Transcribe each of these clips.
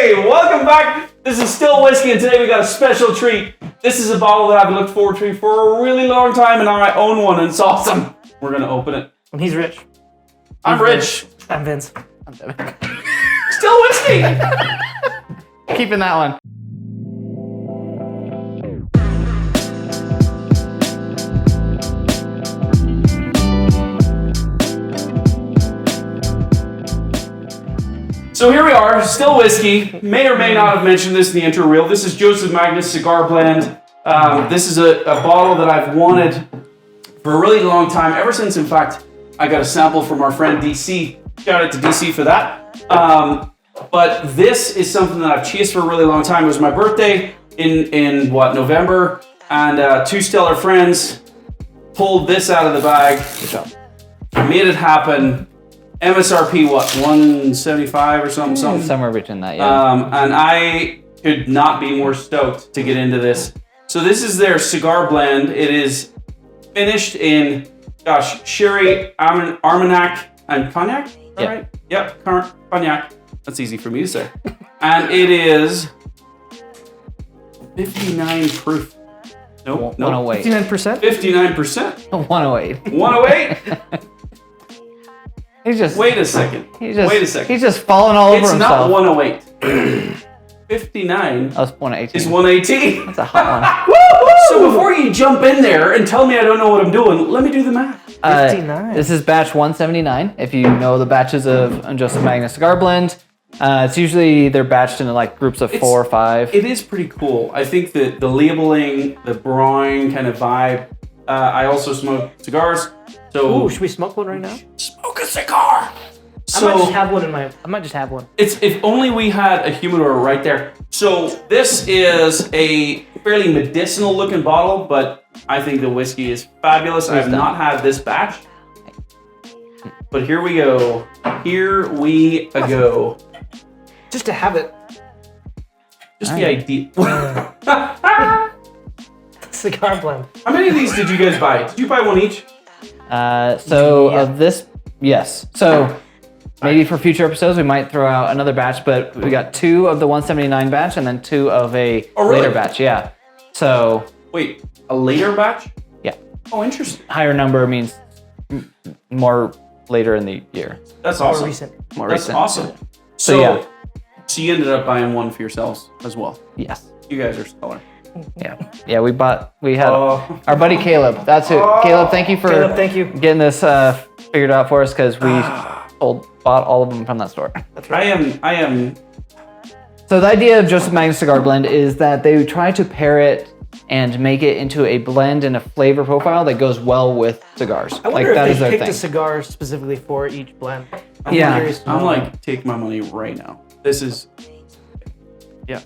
Hey, welcome back. This is Still Whiskey, and today we got a special treat. This is a bottle that I've looked forward to for a really long time, and now I own one, and it's awesome. We're gonna open it. And he's Rich. I'm Rich. I'm Vince. I'm Devin. Still Whiskey. Keeping that one. So here we are, Still Whiskey. May or may not have mentioned this in the intro reel. This is Joseph Magnus Cigar Blend. This is a bottle that I've wanted for a really long time, ever since, in fact, I got a sample from our friend DC. Shout out to DC for that. But this is something that I've chased for a really long time. It was my birthday in November, and two stellar friends pulled this out of the bag. Good job. Made it happen. MSRP, what, 175 or something? Somewhere between that, yeah. And I could not be more stoked to get into this. So this is their cigar blend. It is finished in, sherry, armagnac, and cognac. Yeah. Right? Yep, cognac. That's easy for me to say. And it is 59 proof. Nope. 108. 59%? 59%. 108. 108? He's just. Wait a second. Wait a second. He's just falling all over It's himself. not 108. 59 That was 118. is 118. That's a hot So before you jump in there and tell me I don't know what I'm doing, let me do the math. one. 59. This is batch 179. If you know the batches of Joseph Magnus Cigar Blend, it's usually they're batched into like groups of 4 or 5. It is pretty cool. I think that the labeling, the brewing kind of vibe. I also smoke cigars. So Ooh, should we smoke one right now? smoke a cigar. I might just have one I might just have one. It's if only we had a humidor right there. So this is a fairly medicinal looking bottle, but I think the whiskey is fabulous. I've not had this batch. But here we go. Here we go. Just to have it. Just the idea. Cigar blend. How many of these did you guys buy? Did you buy one each? Of this, yes. So maybe for future episodes we might throw out another batch, but we got 2 of the 179 batch and then 2 of a later batch. Yeah. So Wait, a later batch? yeah, Oh, interesting. higher number means more later in the year. That's More awesome. recent. More That's recent. awesome. So yeah. So you ended up buying one for yourselves as well. Yes. You guys are stellar. Yeah. We had Oh. our buddy Caleb. That's who. Caleb, thank you for Caleb, thank you. getting this figured out for us because we bought all of them from that store. I am. So the idea of Joseph Magnus Cigar Blend is that they try to pair it and make it into a blend and a flavor profile that goes well with cigars. I wonder that if is they their picked thing. a cigar specifically for each blend. Yeah. curious to I'm know. like, take my money right now. This is. Yeah.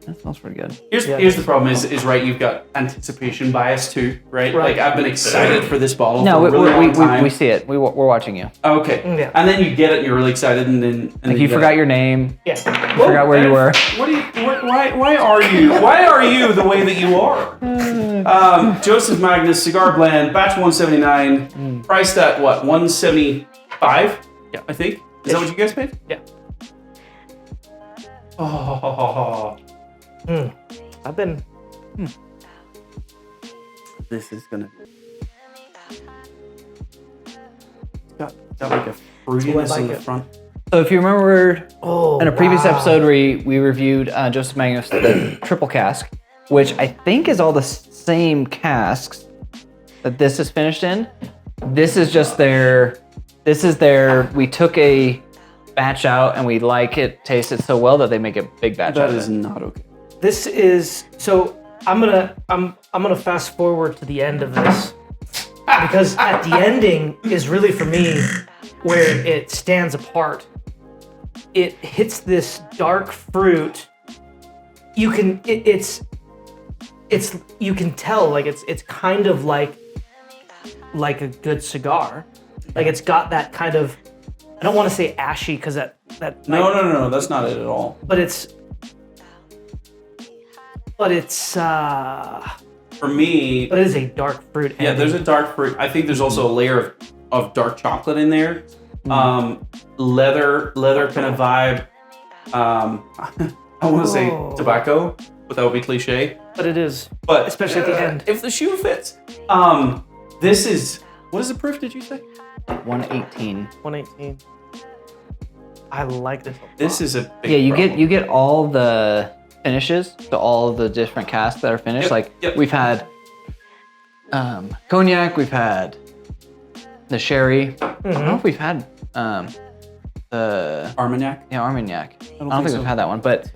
That smells pretty good. Here's the problem is right. You've got anticipation bias too, right? Right. Like I've been excited for this bottle No, for a really long time. we see it. We're watching you. Okay. Yeah. And then you get it, and you're really excited, and then Like you forgot your name. Yeah. You forgot where you were. What do you? Why are you? Why are you the way that you are? Joseph Magnus Cigar Blend, batch 179, priced at what? 175. Yeah, I think. Is that what you guys paid? Yeah. Oh, I've been. this is gonna. It's got like a fruitiness like in the it. front. So if you remember Oh. in a previous wow. episode we reviewed Joseph Magnus the triple cask, which I think is all the same casks that this is finished in. This is just we took a batch out and we like it tasted so well that they make a big batch That out of is it. not okay. This is so. I'm gonna fast forward to the end of this because at the ending is really for me where it stands apart. It hits this dark fruit. You can you can tell like it's kind of like a good cigar. Like it's got that kind of, I don't want to say ashy because that No, that's not it at all. but it's For me, but it is a dark fruit. yeah, ending. there's a dark fruit. I think there's also a layer of dark chocolate in there. Leather kind of vibe. I want to say tobacco, but that would be cliche. But it is. But especially at the end. If the shoe fits. This is, what is the proof, did you say? 118. 118. I like this a lot. This is a big Yeah, problem. you get all the finishes, so all of the different casks that are finished. We've had cognac, we've had the sherry. I don't know if we've had the Armagnac? Yeah, armagnac. I don't think so. we've had that one, but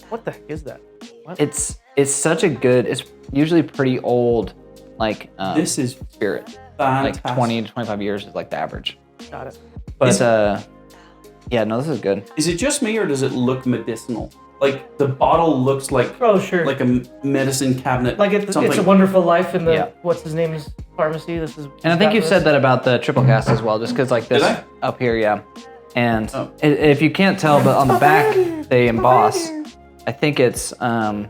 What the heck is that? What? it's such a good. It's usually pretty old, like This is spirit. fantastic. Like 20 to 25 years is like the average. Got it. But yeah, no, this is good. Is it just me or does it look medicinal? Like the bottle looks like Oh, sure. like a medicine cabinet. Like it's something. a Wonderful Life in the Yeah. what's his name's pharmacy. This is. And I think you've said that about the triple cast as well, just because like this Did I? up here, yeah. And Oh. if you can't tell, but on the back they emboss. I think it's some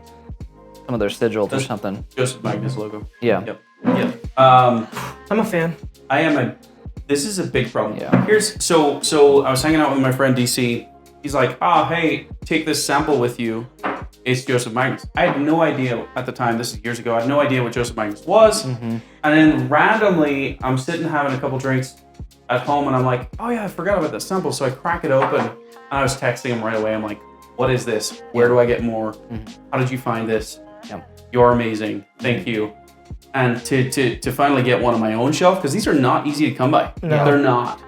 of their sigils or That's- something. Joseph Magnus logo. Yeah. Yep. Yep. I'm a fan. I am this is a big problem. Yeah. Here's so I was hanging out with my friend DC. He's like, hey, take this sample with you. It's Joseph Magnus. I had no idea at the time, this is years ago, I had no idea what Joseph Magnus was. Mm-hmm. And then randomly, I'm sitting having a couple drinks at home and I'm like, oh yeah, I forgot about that sample. So I crack it open and I was texting him right away. I'm like, what is this? Where do I get more? How did you find this? Yeah. You're amazing. Thank you. And to finally get one on my own shelf, because these are not easy to come by. No. They're not.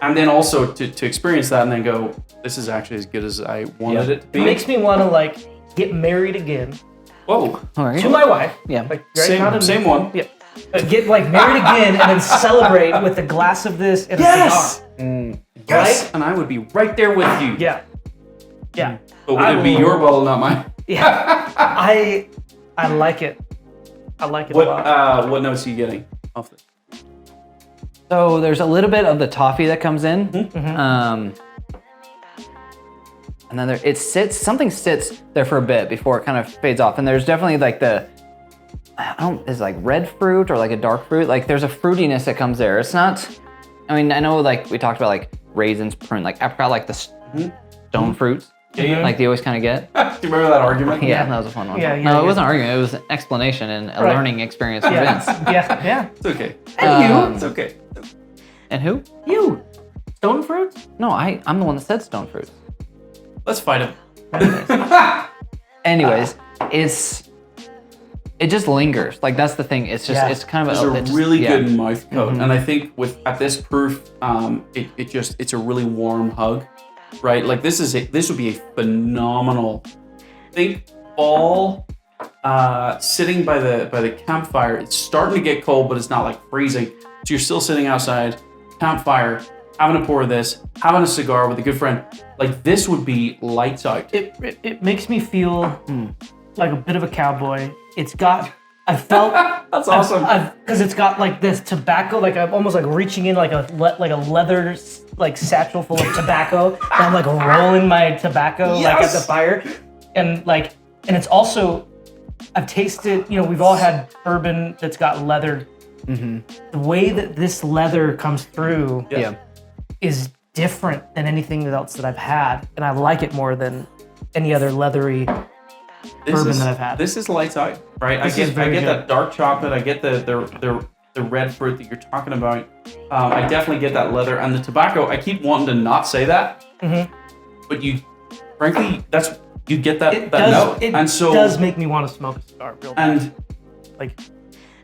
And then also to experience that and then go, this is actually as good as I wanted it to It be. makes me want to like get married again Whoa. All right. to my wife. Yeah. Like right, not a- Same one. Yeah. Get like married again and then celebrate with a glass of this and a Yes! cigar. Yes. Right? And I would be right there with you. Yeah. Yeah. But would it be your bottle, not mine? Yeah. I like it. I like it a lot. What notes are you getting off this? So there's a little bit of the toffee that comes in, and then something sits there for a bit before it kind of fades off. And there's definitely like it's like red fruit or like a dark fruit. Like there's a fruitiness that comes there. It's not. I mean, I know like we talked about like raisins, prune, like apricot, like the stone fruits, Yeah. like they always kind of get. Do you remember that argument? Yeah, that was a fun one. Yeah, yeah, no, it yeah. wasn't an argument. It was an explanation and a Right. learning experience for Yeah. Vince. Yeah. It's okay. And It's okay. And who? You. Stone fruits? No, I'm the one that said stone fruits. Let's fight him. Anyways, it just lingers. Like that's the thing. It's just Yeah. it's kind of There's a really good mouth coat, and I think at this proof, it's a really warm hug, right? Like this would be a phenomenal. Think fall, sitting by the campfire. It's starting to get cold, but it's not like freezing. So you're still sitting outside, campfire, having a pour of this, having a cigar with a good friend. Like this would be lights out. It makes me feel like a bit of a cowboy. It's got, I felt. That's awesome. Because it's got like this tobacco, like I'm almost like reaching in like a leather like satchel full of tobacco. And I'm like rolling my tobacco like at the fire. And it's also, I've tasted, we've all had bourbon that's got leather. The way that this leather comes through is different than anything else that I've had, and I like it more than any other leathery bourbon that I've had. This is lights out, right? This I is get very good. that dark chocolate. I get the red fruit that you're talking about. I definitely get that leather and the tobacco. I keep wanting to not say that, but frankly, you get that note, It and so does make me want to smoke a cigar. Real bad. and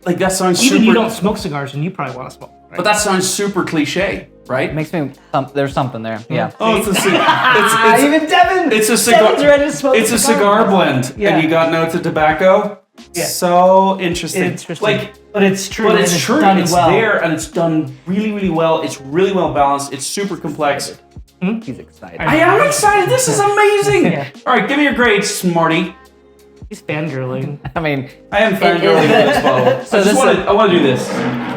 like that sounds Even super. you don't smoke cigars, and you probably want to smoke. Right? But that sounds super cliche, right? It makes me there's something there. Yeah. Oh, it's Even Devin. it's a cigar. Devin's ready to smoke It's a cigar blend, Yeah. and you got notes of tobacco. Yeah. So interesting. Interesting. But it's true. But and it's true. done It's well. there, and it's done really, really well. It's really well balanced. It's super complex. He's excited. I am excited. This is amazing. Yeah. All right, give me your grade, Smarty. He's fangirling. I mean, I am fangirling with this bottle. So I want to do this.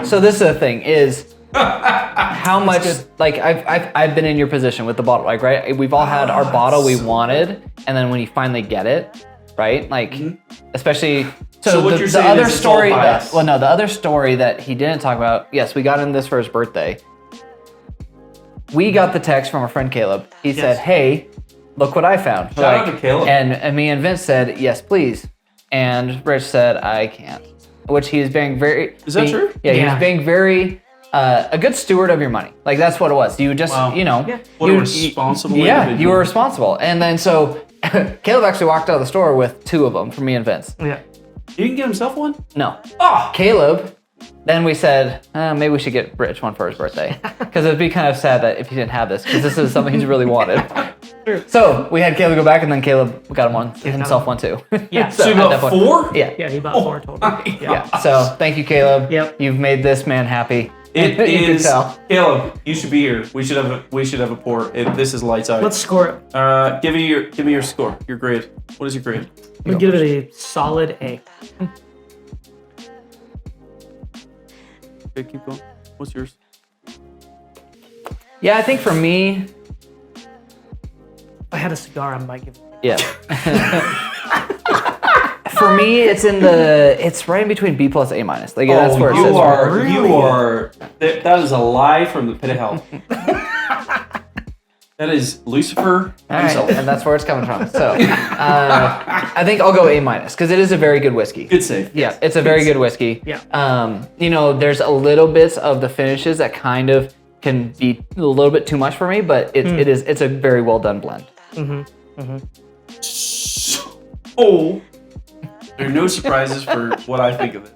so this is the thing is how much like I've been in your position with the bottle, like right? We've all had our bottle we wanted, and then when you finally get it, right? Like especially So what the, you're the saying other is it's all story bias. the other story that he didn't talk about. Yes, we got into this for his birthday. We got the text from our friend Caleb. He said, "Hey, look what I found. Shout out to Caleb. And me and Vince said, yes, please. And Rich said, I can't. Which he is being very... Is that true? Yeah, he Yeah. was being very... a good steward of your money. Like, that's what it was. You just, you know... Yeah. What a responsible individual. you were responsible. And then so, Caleb actually walked out of the store with 2 of them for me and Vince. Yeah. He didn't get himself one? No. Oh! Caleb, then we said, maybe we should get Rich one for his birthday. Because it would be kind of sad that if he didn't have this, because this is something he's really wanted. True. So we had Caleb go back, and then Caleb got him one, himself one too. Yeah. So you at got that point- 4? Yeah. Yeah, he bought 4 total. Yeah. So thank you, Caleb. Yep. You've made this man happy. It You can is... tell. Caleb, you should be here. We should have a pour. This is lights out. Let's score it. Give me your score. Your grade. What is your grade? I'm gonna give it a solid A. Okay, keep going. What's yours? Yeah, I think for me, If I had a cigar, I might give it. yeah. For me, it's right in between B plus A minus. Like that's where it you says. are. You are. That is a lie from the pit of hell. That is Lucifer All right, himself. and that's where it's coming from. So, I think I'll go A minus because it is a very good whiskey. Good save. Yeah, it's a very good whiskey. Yeah. You know, there's a little bits of the finishes that kind of can be a little bit too much for me, but it's a very well done blend. So, there are no surprises for what I think of it.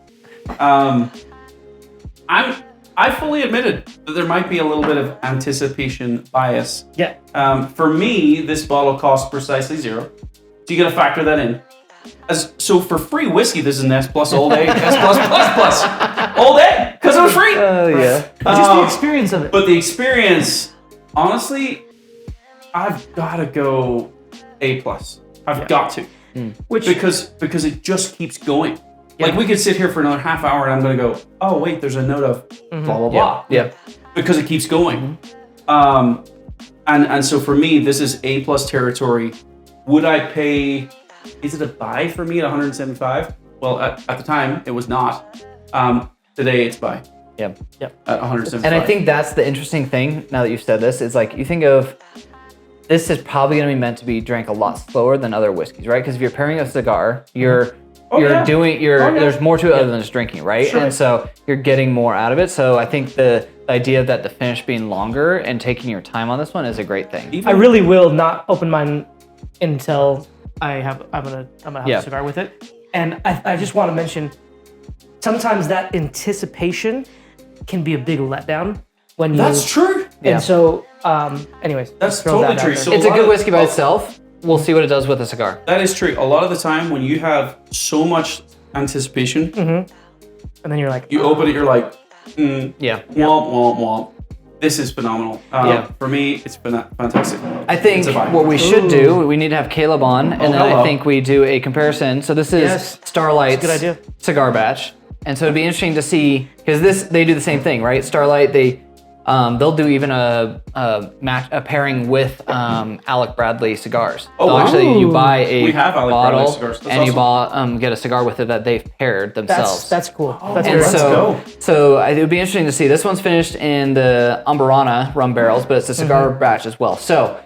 I fully admitted that there might be a little bit of anticipation bias. Yeah. For me, this bottle costs precisely 0. So you got to factor that in. So for free whiskey, this is an S plus all day, S plus all day because it was free. Oh yeah. Just the experience of it. But the experience, honestly, I've got to go A plus. I've got to, because it just keeps going. Yeah. Like we could sit here for another half hour, and I'm gonna go, oh wait, there's a note of blah blah blah. Yeah. Because it keeps going. And so for me, this is A plus territory. Would I pay? Is it a buy for me at 175? Well, at the time it was not. Today it's buy. Yep. At 175. And I think that's the interesting thing. Now that you've said this, is like you think of this is probably going to be meant to be drank a lot slower than other whiskeys, right? Because if you're pairing a cigar, there's more to it other than just drinking, right? Sure. And so you're getting more out of it. So I think the idea that the finish being longer and taking your time on this one is a great thing. I really will not open mine until I'm gonna have a cigar with it. And I just want to mention, sometimes that anticipation can be a big letdown when you. That's true. And so, anyways, That's throw that totally out true. there. So It's a good whiskey by itself. We'll see what it does with a cigar. That is true. A lot of the time when you have so much anticipation, and then you're like, you open it, you're like, Yeah. womp, womp, womp. This is phenomenal. For me, it's been fantastic. I think It's a buy. what we should do, we need to have Caleb on, and then hello. I think we do a comparison. So this is Yes. Starlight's That's a good idea. cigar batch. And so it'd be interesting to see, because they do the same thing, right? Starlight, they'll do even a pairing with Alec Bradley cigars. Oh, They'll wow. actually, you buy a We have Alec bottle Bradley cigars. That's and you awesome. get a cigar with it that they've paired themselves. that's cool. That's And very let's cool. go. so it would be interesting to see. This one's finished in the Umbrana rum barrels, but it's a cigar batch as well. So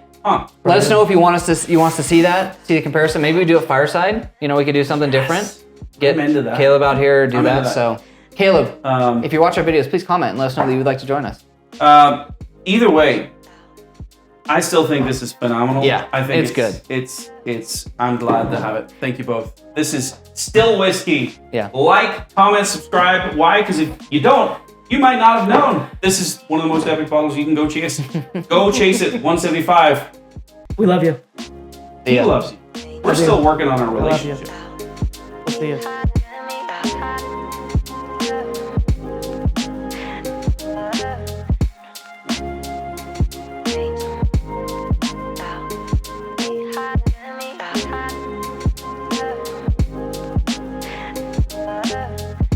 let us know if you want us to see the comparison. Maybe we do a fireside. You know, we could do something different. Get I'm into that. Caleb out here, do I'm that. into that. So Caleb, if you watch our videos, please comment and let us know that you would like to join us. Either way, I still think this is phenomenal. Yeah, I think it's good. It's. I'm glad to have it. Thank you both. This is Still Whiskey. Yeah. Like, comment, subscribe. Why? Because if you don't, you might not have known. This is one of the most epic bottles you can go chase. Go chase it. 175. We love you. He loves you. We're still working on our love you. relationship. We'll see you.